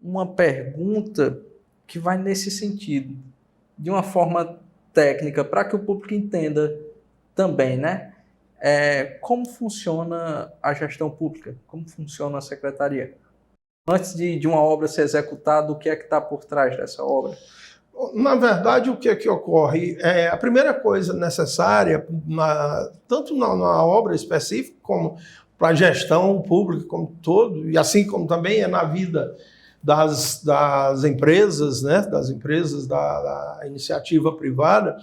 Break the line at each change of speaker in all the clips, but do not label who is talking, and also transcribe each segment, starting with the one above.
uma pergunta que vai nesse sentido, de uma forma técnica, para que o público entenda também, né? Como funciona a gestão pública? Como funciona a secretaria? Antes de uma obra ser executada, o que é que está por trás dessa obra?
Na verdade, o que é que ocorre? A primeira coisa necessária, tanto na obra específica, como para a gestão pública como todo, e assim como também é na vida das empresas, né, das empresas da iniciativa privada,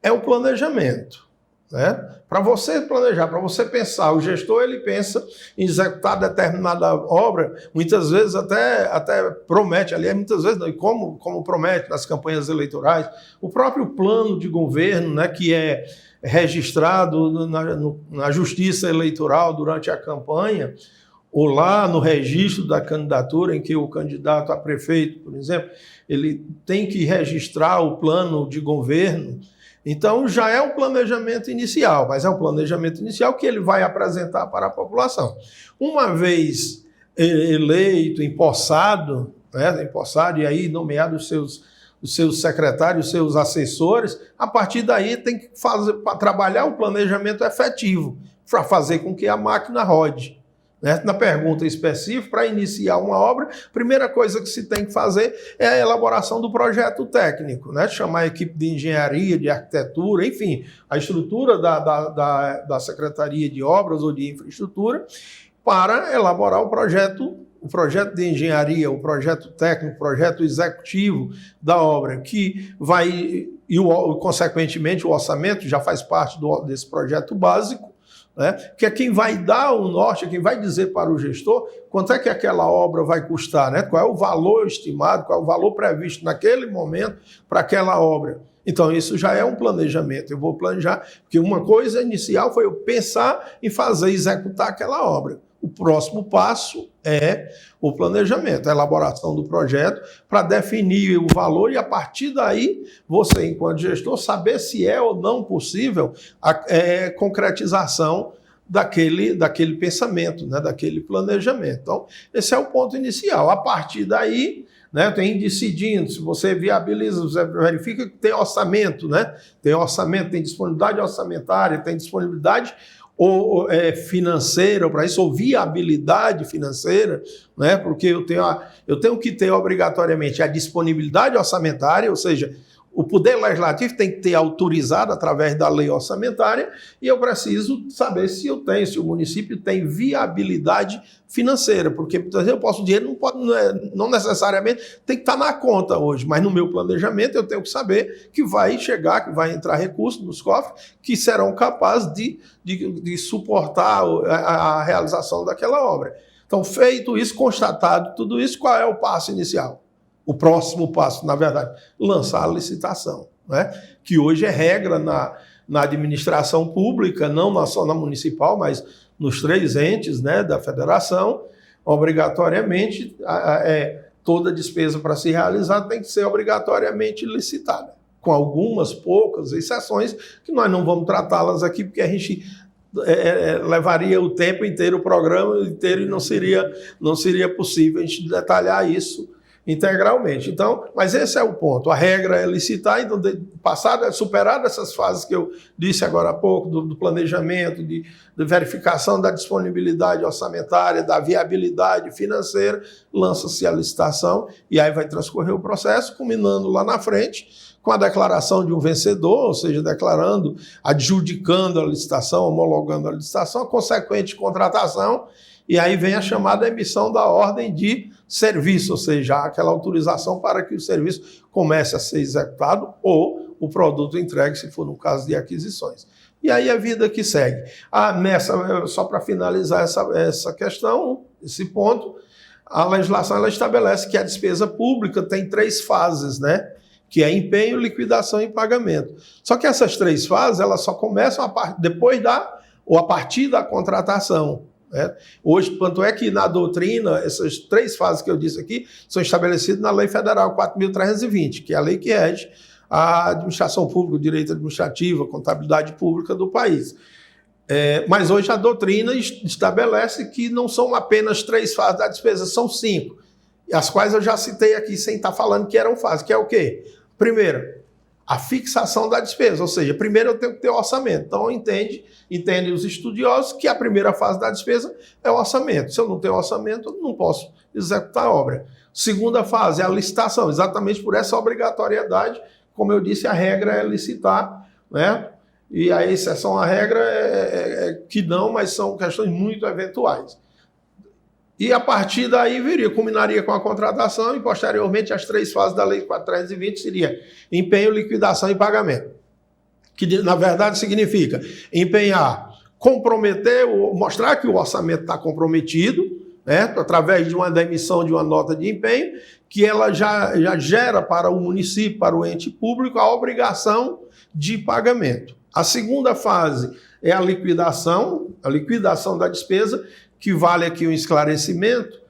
é o planejamento. Né? Para você planejar, para você pensar, o gestor ele pensa em executar determinada obra, muitas vezes até promete, aliás, muitas vezes não, e como promete nas campanhas eleitorais, o próprio plano de governo, né, que é registrado na Justiça Eleitoral durante a campanha, ou lá no registro da candidatura, em que o candidato a prefeito, por exemplo, ele tem que registrar o plano de governo. Então, já é um planejamento inicial, mas é um planejamento inicial que ele vai apresentar para a população. Uma vez eleito, empossado, né, empossado e aí nomeado os seus secretários, os seus assessores, a partir daí tem que trabalhar o planejamento efetivo para fazer com que a máquina rode. Né? Na pergunta específica, para iniciar uma obra, a primeira coisa que se tem que fazer é a elaboração do projeto técnico, né? Chamar a equipe de engenharia, de arquitetura, enfim, a estrutura da Secretaria de Obras ou de Infraestrutura, para elaborar o projeto de engenharia, o projeto técnico, o projeto executivo da obra, que vai, consequentemente, o orçamento já faz parte desse projeto básico, né? Que é quem vai dar o norte, quem vai dizer para o gestor quanto é que aquela obra vai custar, né? Qual é o valor estimado, qual é o valor previsto naquele momento para aquela obra. Então, isso já é um planejamento. Eu vou planejar, porque uma coisa inicial foi eu pensar em executar aquela obra. O próximo passo é o planejamento, a elaboração do projeto para definir o valor e, a partir daí, você, enquanto gestor, saber se é ou não possível a concretização daquele pensamento, né, daquele planejamento. Então, esse é o ponto inicial. A partir daí, né, tem decidindo, se você viabiliza, você verifica que tem orçamento, né? Tem orçamento, tem disponibilidade orçamentária, tem disponibilidade financeira para isso, ou viabilidade financeira, né? Porque eu tenho que ter obrigatoriamente a disponibilidade orçamentária, ou seja, o Poder Legislativo tem que ter autorizado através da lei orçamentária, e eu preciso saber se o município tem viabilidade financeira, porque muitas vezes o dinheiro não necessariamente tem que estar na conta hoje, mas no meu planejamento eu tenho que saber que vai chegar, que vai entrar recursos nos cofres que serão capazes de suportar a realização daquela obra. Então, feito isso, constatado tudo isso, qual é o passo inicial? O próximo passo, na verdade, lançar a licitação, né? Que hoje é regra na administração pública, não só na municipal, mas nos 3 entes, né, da federação, obrigatoriamente, toda despesa para se realizar tem que ser obrigatoriamente licitada, com algumas poucas exceções, que nós não vamos tratá-las aqui, porque a gente levaria o tempo inteiro, o programa inteiro, e não seria possível a gente detalhar isso integralmente. Então, mas esse é o ponto. A regra é licitar, então, superar essas fases que eu disse agora há pouco, do planejamento, de verificação da disponibilidade orçamentária, da viabilidade financeira, lança-se a licitação, e aí vai transcorrer o processo, culminando lá na frente com a declaração de um vencedor, ou seja, adjudicando a licitação, homologando a licitação, a consequente contratação, e aí vem a chamada emissão da ordem de serviço, ou seja, aquela autorização para que o serviço comece a ser executado ou o produto entregue, se for no caso de aquisições. E aí a vida que segue. Só para finalizar essa questão, esse ponto, a legislação ela estabelece que a despesa pública tem 3 fases, né? Que é empenho, liquidação e pagamento. Só que essas 3 fases elas só começam a partir da contratação. Né? Hoje, quanto é que na doutrina, essas 3 fases que eu disse aqui são estabelecidas na Lei Federal 4.320, que é a lei que rege a administração pública, o direito administrativo, a contabilidade pública do país. Mas hoje a doutrina estabelece que não são apenas 3 fases da despesa, são 5. as quais eu já citei aqui sem estar falando que eram fases, que é o quê? Primeiro, a fixação da despesa, ou seja, primeiro eu tenho que ter o orçamento. Então, entendem os estudiosos que a primeira fase da despesa é o orçamento. Se eu não tenho orçamento, eu não posso executar a obra. Segunda fase é a licitação, exatamente por essa obrigatoriedade. Como eu disse, a regra é licitar, né? E a exceção à regra é que não, mas são questões muito eventuais. E a partir daí culminaria com a contratação e, posteriormente, as 3 fases da Lei 4.320 seria empenho, liquidação e pagamento. Que, na verdade, significa empenhar, comprometer, mostrar que o orçamento está comprometido, né, através da emissão de uma nota de empenho, que ela já gera para o município, para o ente público, a obrigação de pagamento. A segunda fase é a liquidação da despesa, que vale aqui um esclarecimento,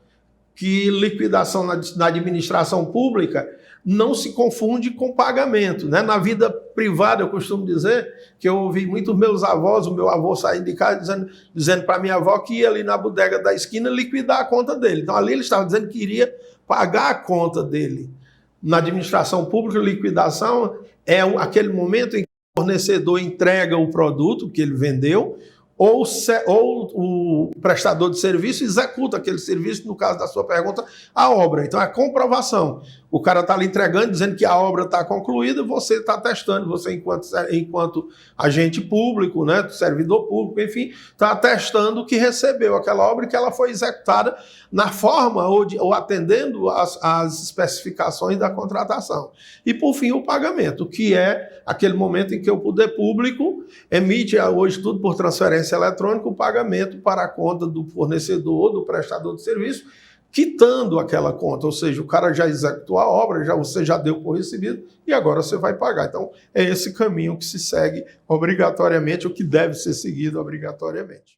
que liquidação na administração pública não se confunde com pagamento, né? Na vida privada, eu costumo dizer que eu ouvi muitos meus avós, o meu avô saindo de casa dizendo para minha avó que ia ali na bodega da esquina liquidar a conta dele. Então ali ele estava dizendo que iria pagar a conta dele. Na administração pública, liquidação é aquele momento em que o fornecedor entrega o produto que ele vendeu, ou o prestador de serviço executa aquele serviço, no caso da sua pergunta, a obra. Então, é a comprovação. O cara está lhe entregando, dizendo que a obra está concluída, você está testando, você enquanto agente público, né, servidor público, enfim, está atestando que recebeu aquela obra e que ela foi executada na forma ou atendendo às especificações da contratação. E, por fim, o pagamento, que é aquele momento em que o poder público emite, hoje tudo por transferência eletrônica, o pagamento para a conta do fornecedor ou do prestador de serviço, quitando aquela conta, ou seja, o cara já executou a obra, você já deu por recebido e agora você vai pagar. Então, é esse caminho que se segue obrigatoriamente, o que deve ser seguido obrigatoriamente.